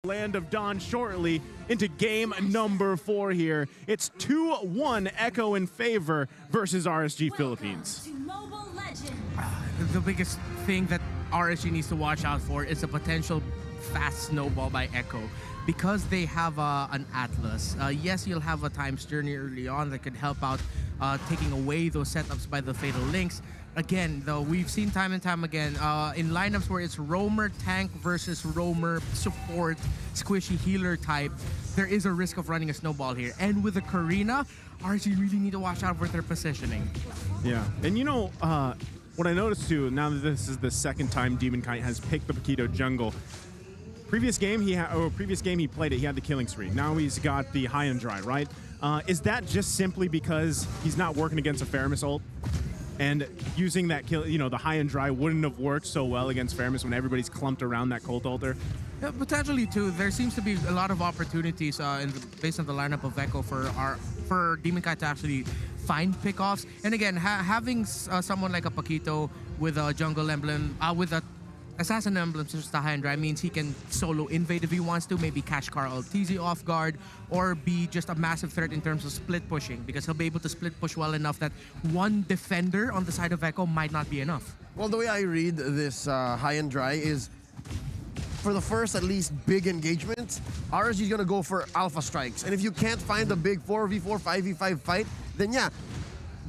Land of Dawn shortly into game number 4 here. It's 2-1 Echo in favor versus RSG Philippines. The biggest thing that RSG needs to watch out for is a potential fast snowball by Echo. Because they have an Atlas, yes, you'll have a Time's Journey early on that could help out taking away those setups by the Fatal Links. Again, though, we've seen time and time again in lineups where it's roamer tank versus roamer support squishy healer type, there is a risk of running a snowball here. And with the Karina, RSG really need to watch out for their positioning. Yeah, and you know, what I noticed too, now that this is the second time Demon Kite has picked the Paquito jungle, previous game he played it, he had the killing spree. Now he's got the high and dry, right? Is that just simply because he's not working against a Faramis ult? And using that kill, you know, the high and dry wouldn't have worked so well against Faramis when everybody's clumped around that cult altar? Yeah, potentially too. There seems to be a lot of opportunities based on the lineup of Echo for Demon Kite to actually find pickoffs. And again, having someone like a Paquito with a jungle emblem, with a Assassin emblem such as the high and dry means he can solo invade if he wants to, maybe catch Carl TZ off guard, or be just a massive threat in terms of split pushing, because he'll be able to split push well enough that one defender on the side of Echo might not be enough. Well, the way I read this high and dry is, for the first at least big engagement, RSG is going to go for alpha strikes. And if you can't find a big 4v4, 5v5 fight, then yeah,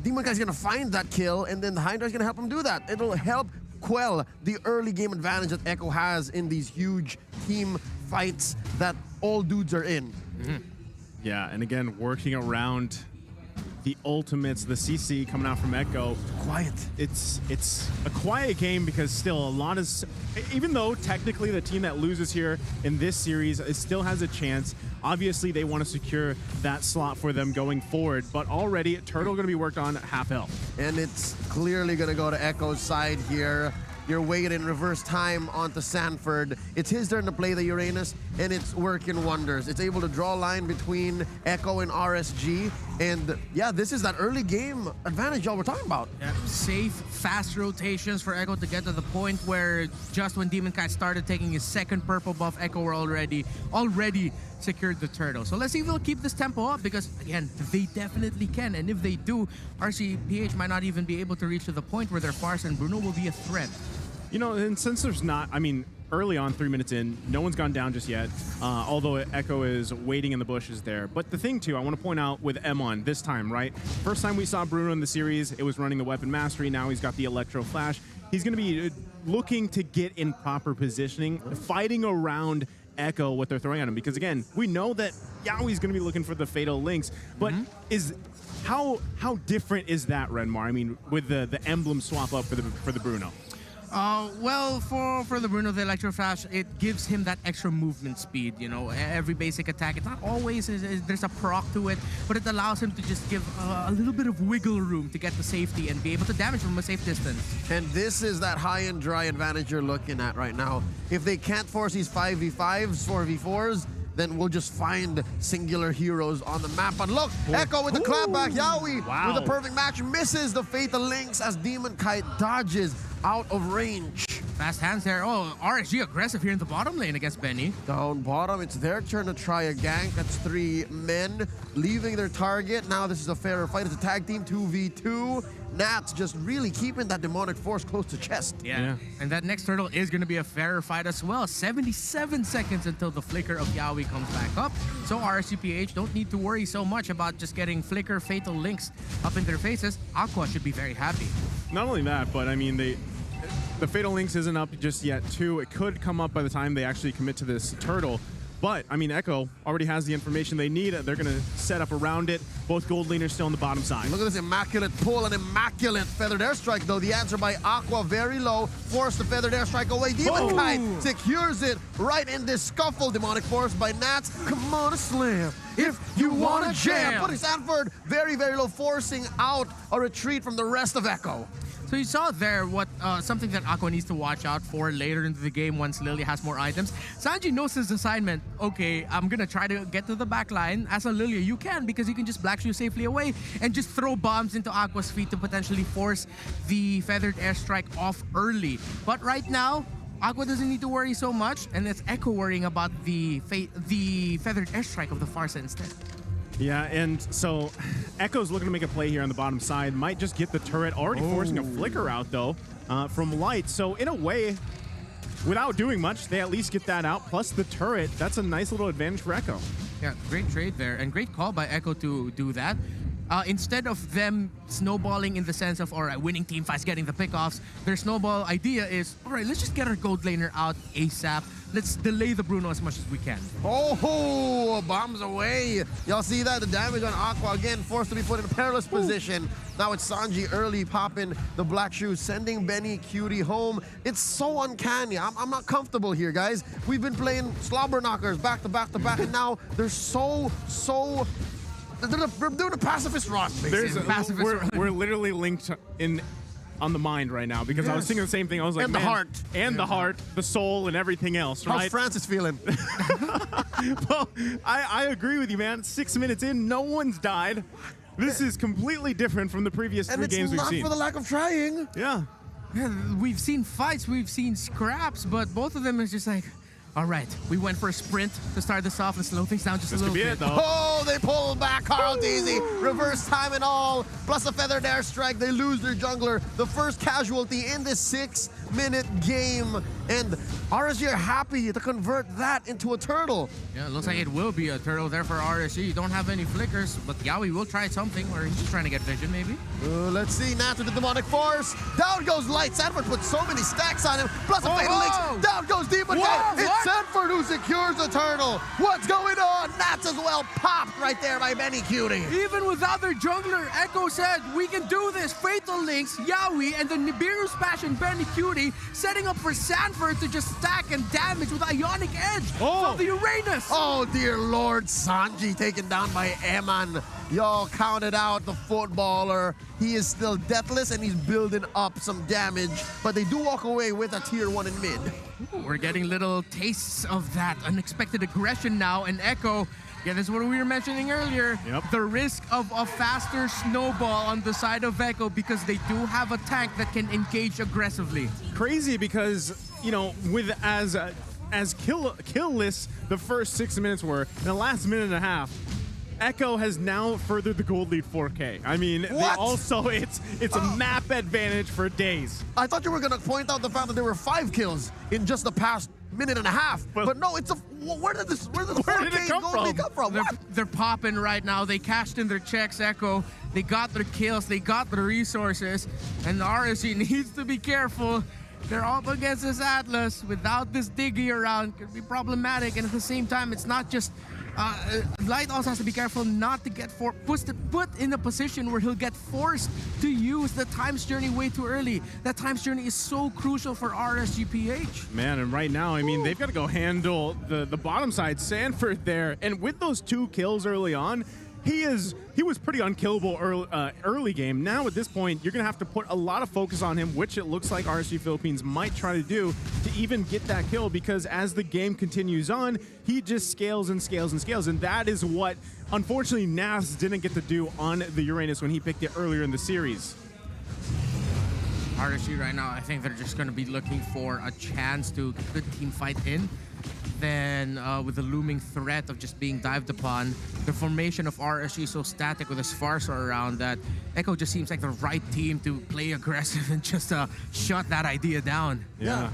Demon Kite is going to find that kill, and then the high and dry is going to help him do that. It'll help quell the early game advantage that Echo has in these huge team fights that all dudes are in. Yeah, and again, working around the ultimates, the CC coming out from Echo. Quiet. It's a quiet game because still a lot is, even though technically the team that loses here in this series still has a chance. Obviously, they want to secure that slot for them going forward, but already Turtle going to be worked on at half health. And it's clearly going to go to Echo's side here. You're waiting in reverse time onto Sanford. It's his turn to play the Uranus, and it's working wonders. It's able to draw a line between Echo and RSG, and yeah, this is that early game advantage y'all were talking about. Yeah, safe, fast rotations for Echo to get to the point where just when Demon Kite started taking his second purple buff, Echo were already secured the turtle. So let's see if they'll keep this tempo up, because again, they definitely can, and if they do, RCPH might not even be able to reach to the point where their Fars and Bruno will be a threat. You know, and since there's not, I mean, early on, 3 minutes in, no one's gone down just yet, although Echo is waiting in the bushes there. But the thing, too, I want to point out with Emon this time, right? First time we saw Bruno in the series, it was running the Weapon Mastery. Now he's got the Electro Flash. He's going to be looking to get in proper positioning, fighting around Echo what they're throwing at him. Because, again, we know that Yaoi's going to be looking for the Fatal Links, but how different is that, Renmar? I mean, with the emblem swap up for the Bruno. Well, for the Bruno, the Electro Flash, it gives him that extra movement speed, you know, every basic attack. It's not always, there's a proc to it, but it allows him to just give a little bit of wiggle room to get the safety and be able to damage from a safe distance. And this is that high and dry advantage you're looking at right now. If they can't force these 5v5s, 4v4s, then we'll just find singular heroes on the map. But look, Echo with the clapback. Yaoi with a perfect match misses the Fatal Links as Demon Kite dodges out of range. Fast hands there. Oh, RSG aggressive here in the bottom lane against Benny. Down bottom, it's their turn to try a gank. That's 3 men leaving their target. Now this is a fairer fight. It's a tag team 2v2. Nats just really keeping that demonic force close to chest. Yeah. And that next turtle is going to be a fairer fight as well. 77 seconds until the flicker of Yaoi comes back up. So RSCPH don't need to worry so much about just getting flicker Fatal Links up in their faces. Aqua should be very happy. Not only that, but I mean, the Fatal Links isn't up just yet, too. It could come up by the time they actually commit to this turtle. But, I mean, Echo already has the information they need. They're going to set up around it. Both gold laners still on the bottom side. Look at this immaculate pull, an immaculate feathered airstrike, though. The answer by Aqua, very low. Force the feathered airstrike away. Demon Kite secures it right in this scuffle. Demonic force by Nats. Come on, a slam. If you want to jam. Putting Sanford very, very low, forcing out a retreat from the rest of Echo. So you saw there what something that Aqua needs to watch out for later into the game once Lily has more items. Sanji knows his assignment. Okay, I'm going to try to get to the back line. As a Lilia, you can, because you can just black shoe safely away and just throw bombs into Aqua's feet to potentially force the feathered airstrike off early. But right now, Aqua doesn't need to worry so much, and it's Echo worrying about the feathered airstrike of the Farsa instead. Yeah, and so Echo's looking to make a play here on the bottom side. Might just get the turret, already forcing a flicker out, though, from Light. So in a way, without doing much, they at least get that out. Plus the turret, that's a nice little advantage for Echo. Yeah, great trade there, and great call by Echo to do that. Instead of them snowballing in the sense of, all right, winning team fights, getting the pickoffs, their snowball idea is, all right, let's just get our gold laner out ASAP. Let's delay the Bruno as much as we can. Oh, bombs away. Y'all see that? The damage on Aqua again, forced to be put in a perilous position. Now it's Sanji early popping the black shoes, sending Benny Cutie home. It's so uncanny. I'm not comfortable here, guys. We've been playing slobber knockers back to back to back, and now they're so they're doing a pacifist run, basically. We're literally linked on the mind right now, because I was thinking the same thing. I was like, and the heart. And the heart, the soul, and everything else, right? How's Francis feeling? Well, I agree with you, man. 6 minutes in, no one's died. This is completely different from the previous 3 games we've seen. And it's not for the lack of trying. Yeah. We've seen fights, we've seen scraps, but both of them is just like, all right, we went for a sprint to start this off and slow things down just a little bit. Oh, they pull back Carl Deasy. Reverse time and all, plus a feathered airstrike. They lose their jungler. The first casualty in this 6-minute game. And RSG are happy to convert that into a turtle. Yeah, it looks like it will be a turtle there for RSG. You don't have any flickers, but Yaoi will try something, or he's just trying to get vision, maybe. Let's see, Nat with the demonic force. Down goes Light. Sanford put so many stacks on him, plus a fatal links. Down goes Demon Guy. It's Sanford who secures the turtle. What's going on? Nats as well popped right there by Benny Cutie. Even without their jungler, Echo said, we can do this. Fatal links, Yaoi, and the Nibiru's Passion, Benny Cutie, setting up for Sanford to just stack and damage with Ionic Edge from the Uranus. Oh, dear Lord. Sanji taken down by Eman. Y'all counted out the footballer. He is still deathless, and he's building up some damage, but they do walk away with a tier 1 in mid. We're getting little tastes of that unexpected aggression now, and Echo, yeah, this is what we were mentioning earlier. Yep. The risk of a faster snowball on the side of Echo, because they do have a tank that can engage aggressively. Crazy, because, you know, with as kill-less the first 6 minutes were, in the last minute and a half, Echo has now furthered the gold lead 4K. I mean, it's a map advantage for days. I thought you were going to point out the fact that there were 5 kills in just the past minute and a half. But no, it's where did it come from? They're popping right now. They cashed in their checks, Echo. They got their kills. They got the resources. And the RSG needs to be careful. They're up against this Atlas. Without this Diggy around, could be problematic. And at the same time, it's not just... Light also has to be careful not to get put in a position where he'll get forced to use the Time's Journey way too early. That Time's Journey is so crucial for RSGPH. Man, and right now, I mean, they've got to go handle the bottom side, Sanford there. And with those 2 kills early on, he was pretty unkillable early game. Now at this point, you're going to have to put a lot of focus on him, which it looks like RSG Philippines might try to do to even get that kill, because as the game continues on, he just scales and scales and scales. And that is what, unfortunately, Nas didn't get to do on the Uranus when he picked it earlier in the series. RSG right now, I think they're just going to be looking for a chance to get a good team fight in. Then with the looming threat of just being dived upon, the formation of RSG is so static with his Farsa around that Echo just seems like the right team to play aggressive and just shut that idea down. Yeah.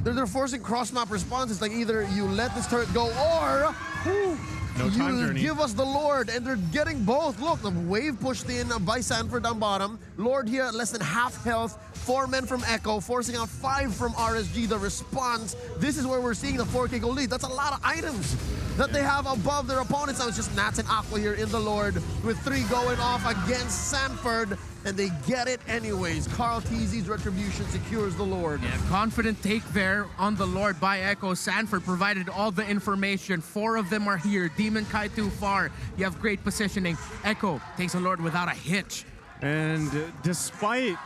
They're forcing cross-map responses, like either you let this turret go or you give us the Lord, and they're getting both. Look, the wave pushed in by Sanford down bottom. Lord here at less than half health. 4 men from Echo, forcing out 5 from RSG. The response, this is where we're seeing the 4K gold lead. That's a lot of items that they have above their opponents. Now it's just Nats and Aqua here in the Lord, with 3 going off against Sanford, and they get it anyways. Carl TZ's retribution secures the Lord. Yeah, confident take there on the Lord by Echo. Sanford provided all the information. 4 of them are here. Demon Kai too far. You have great positioning. Echo takes the Lord without a hitch. And despite,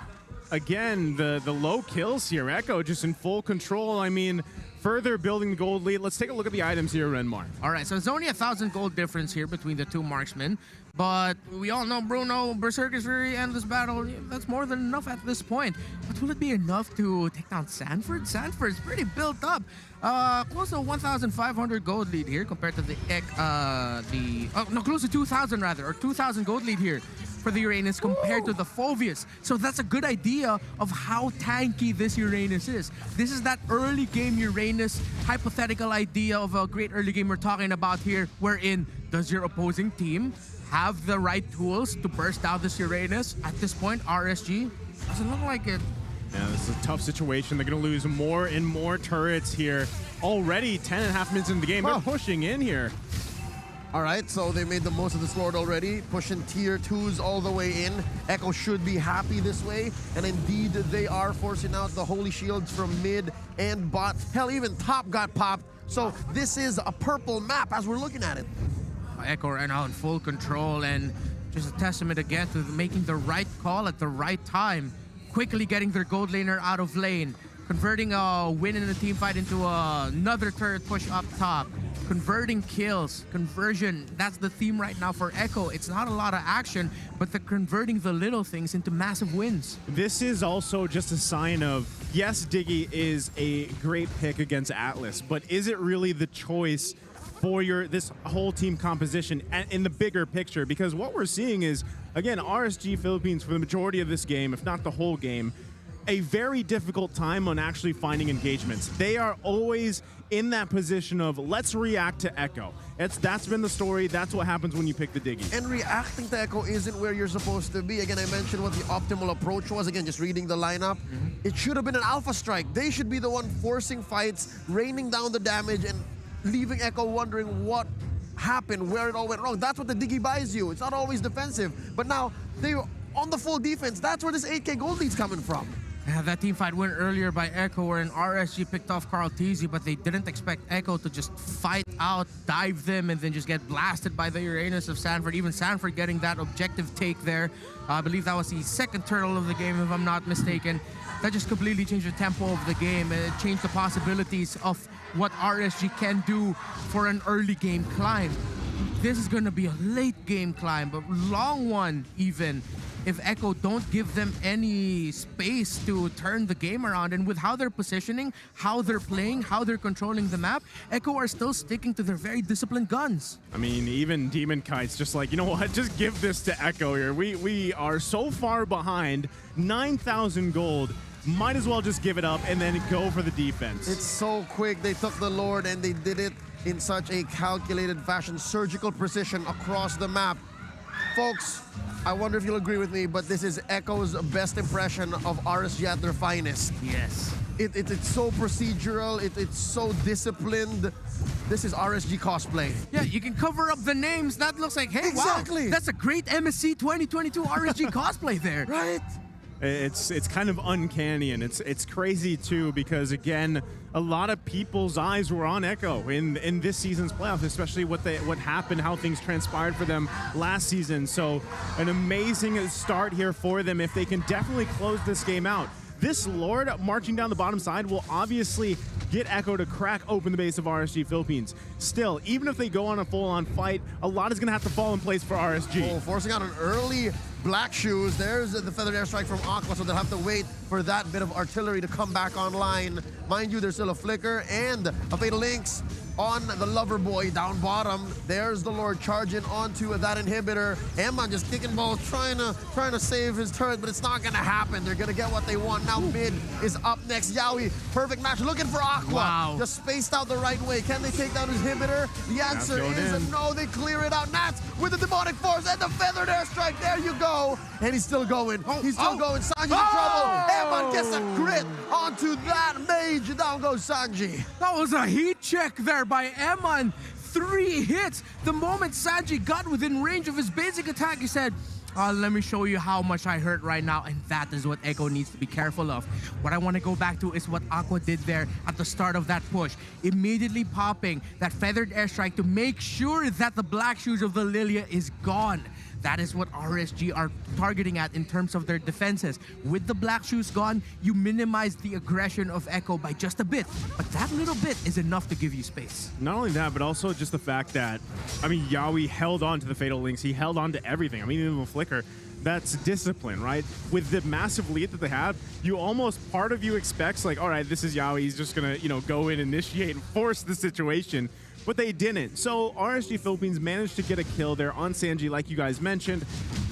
again, the low kills here, Echo just in full control. I mean, further building the gold lead. Let's take a look at the items here, Renmar. All right, so it's only 1,000 gold difference here between the two marksmen, but we all know Bruno, Berserker's Fury, Endless Battle, that's more than enough at this point. But will it be enough to take down Sanford? Sanford's pretty built up. Close to 1,500 gold lead here compared to close to 2,000 rather, or 2,000 gold lead here for the Uranus compared to the Phoveus. So that's a good idea of how tanky this Uranus is. This is that early game Uranus hypothetical idea of a great early game we're talking about here, wherein does your opposing team have the right tools to burst out this Uranus? At this point, RSG doesn't look like it. Yeah, this is a tough situation. They're going to lose more and more turrets here. Already 10.5 minutes into the game. They're pushing in here. All right, so they made the most of this Lord already, pushing tier 2s all the way in. Echo should be happy this way, and indeed they are forcing out the Holy Shields from mid and bot. Hell, even top got popped. So this is a purple map as we're looking at it. Echo right now in full control, and just a testament again to making the right call at the right time. Quickly getting their gold laner out of lane, converting a win in a team fight into another turret push up top. Converting kills, conversion, that's the theme right now for Echo. It's not a lot of action, but they're converting the little things into massive wins. This is also just a sign of, yes, Diggy is a great pick against Atlas, but is it really the choice for this whole team composition in the bigger picture? Because what we're seeing is, again, RSG Philippines for the majority of this game, if not the whole game, a very difficult time on actually finding engagements. They are always in that position of let's react to Echo. That's been the story. That's what happens when you pick the Diggy. And reacting to Echo isn't where you're supposed to be. Again, I mentioned what the optimal approach was. Again, just reading the lineup. It should have been an Alpha Strike. They should be the one forcing fights, raining down the damage, and leaving Echo wondering what happened, where it all went wrong. That's what the Diggy buys you. It's not always defensive. But now, they're on the full defense. That's where this 8K gold lead's coming from. Yeah, that team fight went earlier by Echo, wherein RSG picked off Carl Teasy, but they didn't expect Echo to just fight out, dive them, and then just get blasted by the Uranus of Sanford. Even Sanford getting that objective take there. I believe that was the second turtle of the game, if I'm not mistaken. That just completely changed the tempo of the game. It changed the possibilities of what RSG can do for an early game climb. This is going to be a late game climb, but long one even, if Echo don't give them any space to turn the game around. And with how they're positioning, how they're playing, how they're controlling the map, Echo are still sticking to their very disciplined guns. I mean, even Demon Kite's just like, you know what, just give this to Echo here. We are so far behind, 9,000 gold. Might as well just give it up and then go for the defense. It's so quick. They took the Lord and they did it in such a calculated fashion, surgical precision across the map. Folks, I wonder if you'll agree with me, but this is Echo's best impression of RSG at their finest. Yes. It's so procedural, it's so disciplined. This is RSG cosplay. Yeah, you can cover up the names. That looks like, hey, Exactly. wow, that's a great MSC 2022 RSG cosplay there. Right? It's kind of uncanny, and it's crazy too, because again, a lot of people's eyes were on Echo in this season's playoffs, especially what happened, how things transpired for them last season. So an amazing start here for them if they can definitely close this game out. This Lord marching down the bottom side will obviously get Echo to crack open the base of RSG Philippines. Still, even if they go on a full-on fight, a lot is going to have to fall in place for RSG. Oh, forcing out an early Black Shoes. There's the Feathered Airstrike from Aqua, so they'll have to wait for that bit of artillery to come back online. Mind you, there's still a Flicker and a Fatal Lynx on the Lover Boy down bottom. There's the Lord charging onto that inhibitor. Emma just kicking balls, trying to save his turret, but it's not gonna happen. They're gonna get what they want. Now mid is up next. Yowie, perfect match, looking for Aqua. Wow. Just spaced out the right way. Can they take down his inhibitor? The answer is no, they clear it out. Nats with the Demonic Force and the Feathered Airstrike. There you go. And he's still going. He's still going. Sanji's in trouble. Emma gets a crit onto that mage. Down goes Sanji. That was a heat check there by Eman. 3 hits. The moment Sanji got within range of his basic attack, he said, let me show you how much I hurt right now. And that is what Echo needs to be careful of. What I want to go back to is what Aqua did there at the start of that push. Immediately popping that Feathered Airstrike to make sure that the Black Shoes of the Lilia is gone. That is what RSG are targeting at in terms of their defenses. With the black shoes gone, you minimize the aggression of Echo by just a bit. But that little bit is enough to give you space. Not only that, but also just the fact that, I mean, Yawi held on to the Fatal Links. He held on to everything. I mean, even the Flicker. That's discipline, right? With the massive lead that they have, you almost, part of you expects like, all right, this is Yawi. He's just gonna, you know, go in, initiate, and force the situation. But they didn't. So RSG Philippines managed to get a kill there on Sanji, like you guys mentioned.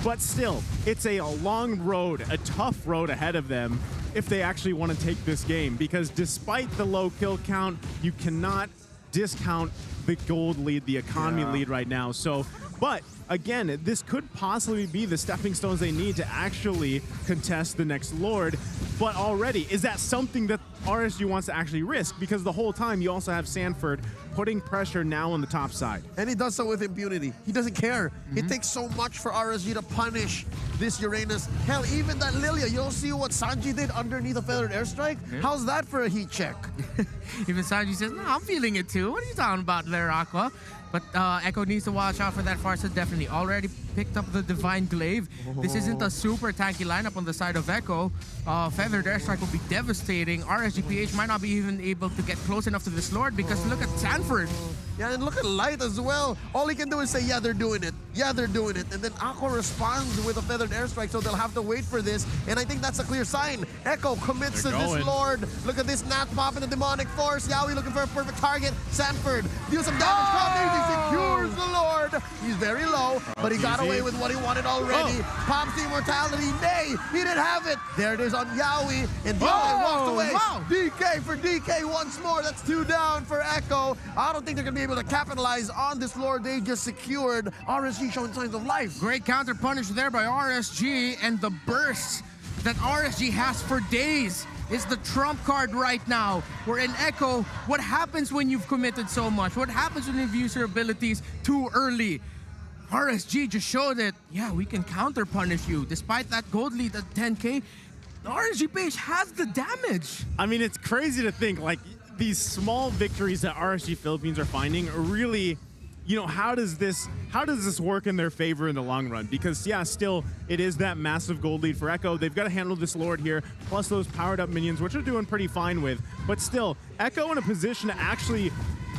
But still, it's a long road, a tough road ahead of them if they actually want to take this game. Because despite the low kill count, you cannot discount the gold lead, the economy lead right now. So, but again, this could possibly be the stepping stones they need to actually contest the next Lord. But already, is that something that RSG wants to actually risk? Because the whole time you also have Sanford putting pressure now on the top side. And he does so with impunity. He doesn't care. It takes so much for RSG to punish this Uranus. Hell, even that Lilia, you don't see what Sanji did underneath a feathered airstrike? How's that for a heat check? Even Sanji says, no, I'm feeling it too. What are you talking about there, Aqua? But Echo needs to watch out for that Farsa, definitely. Already picked up the Divine Glaive. This isn't a super tanky lineup on the side of Echo. Feathered Airstrike will be devastating. RSGPH might not be even able to get close enough to this Lord because look at Sanford. Yeah, and look at Light as well. All he can do is say, yeah, they're doing it. Yeah, they're doing it. And then Aqua responds with a Feathered Airstrike, so they'll have to wait for this. And I think that's a clear sign. Echo commits to this Lord. Look at this Nat pop in the Demonic Force. Yawi looking for a perfect target. Sanford deals some damage. He secures the Lord. He's very low, but he got away with what he wanted already. Pops the Immortality. Nay, he didn't have it. There it is on Yawi. And DK walks away. DK for DK once more. That's 2 down for Echo. I don't think they're going to be able to capitalize on this Lord they just secured. RSG showing signs of life. Great counter punish there by RSG, and the burst that RSG has for days is the trump card right now. We're in Echo. What happens when you've committed so much? What happens when you've used your abilities too early? RSG just showed it. Yeah, we can counter punish you. Despite that gold lead at 10K, the RSG page has the damage. I mean, it's crazy to think, like, these small victories that RSG Philippines are finding are really, you know, how does this work in their favor in the long run? Because yeah, still it is that massive gold lead for Echo. They've got to handle this Lord here, plus those powered up minions, which are doing pretty fine with. But still, Echo in a position to actually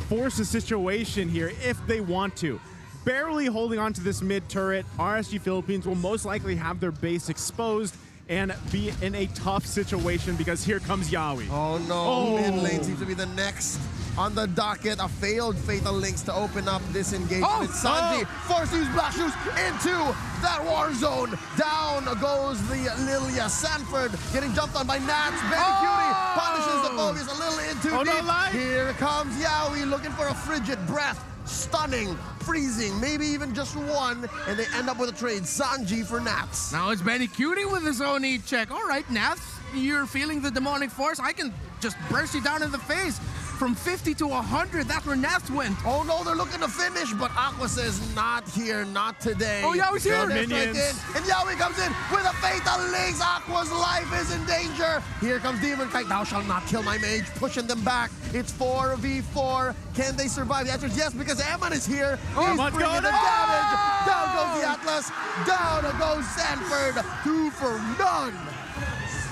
force a situation here if they want to. Barely holding on to this mid turret. RSG Philippines will most likely have their base exposed and be in a tough situation because here comes Yawi. Oh no, mid lane seems to be the next on the docket. A failed Fatal Links to open up this engagement. Sanji forced to use Black Shoes into that war zone. Down goes the Lilia. Sanford getting jumped on by Nats. Cutie punishes the Phobius a little into deep. Here comes Yawi looking for a frigid breath. Stunning, freezing, maybe even just one, and they end up with a trade. Sanji for Nats. Now it's Cutie with his own heat check. All right, Nats, you're feeling the demonic force. I can just burst you down in the face. From 50 to 100, that's where Nats went. Oh no, they're looking to finish, but Aqua says, not here, not today. Oh, Yawi's here. Minions. And Yawi comes in with a Fatal Links. Aqua's life is in danger. Here comes Demon Kite. Thou shalt not kill my mage, pushing them back. It's 4v4. Can they survive? The answer is yes, because Eman is here. He's bringing the damage. Down goes the Atlas. Down goes Sanford. 2 for none.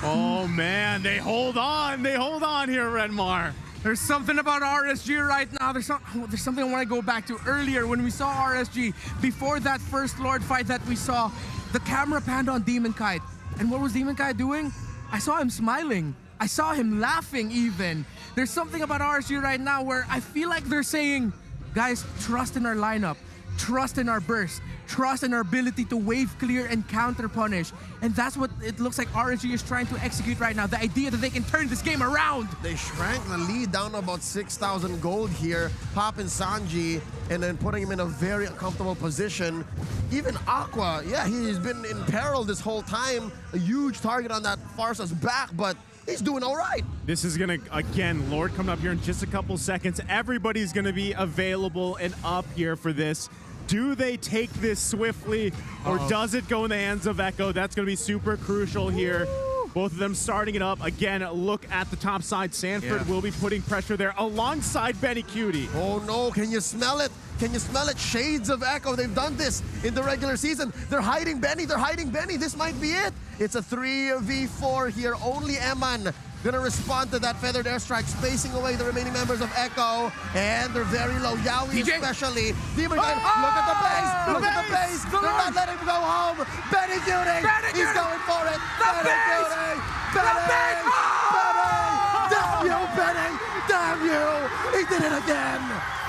Oh man, they hold on. They hold on here, Redmar. There's something about RSG right now. There's something I want to go back to earlier when we saw RSG before that first Lord fight that we saw. The camera panned on Demon Kite. And what was Demon Kite doing? I saw him smiling. I saw him laughing even. There's something about RSG right now where I feel like they're saying, guys, trust in our lineup. Trust in our burst. Trust in our ability to wave clear and counter punish. And that's what it looks like RSG is trying to execute right now. The idea that they can turn this game around. They shrank the lead down to about 6,000 gold here. Popping Sanji and then putting him in a very uncomfortable position. Even Aqua, yeah, he's been in peril this whole time. A huge target on that Farsa's back, but he's doing all right. This is gonna, again, Lord coming up here in just a couple seconds. Everybody's gonna be available and up here for this. Do they take this swiftly, or does it go in the hands of Echo? That's going to be super crucial here. Both of them starting it up. Again, look at the top side. Sanford will be putting pressure there alongside Benny Cutie. Oh no, can you smell it? Can you smell it? Shades of Echo. They've done this in the regular season. They're hiding Benny. They're hiding Benny. This might be it. It's a 3v4 here. Only Eman gonna respond to that feathered airstrike, spacing away the remaining members of Echo, and they're very low. Yaoi especially. Demon Gun, look at the base! Look at the base! They're not letting him go home! Benny Cutie! He's going for it! Benny Cutie! Benny! Benny! Damn you, Benny! Damn you! He did it again!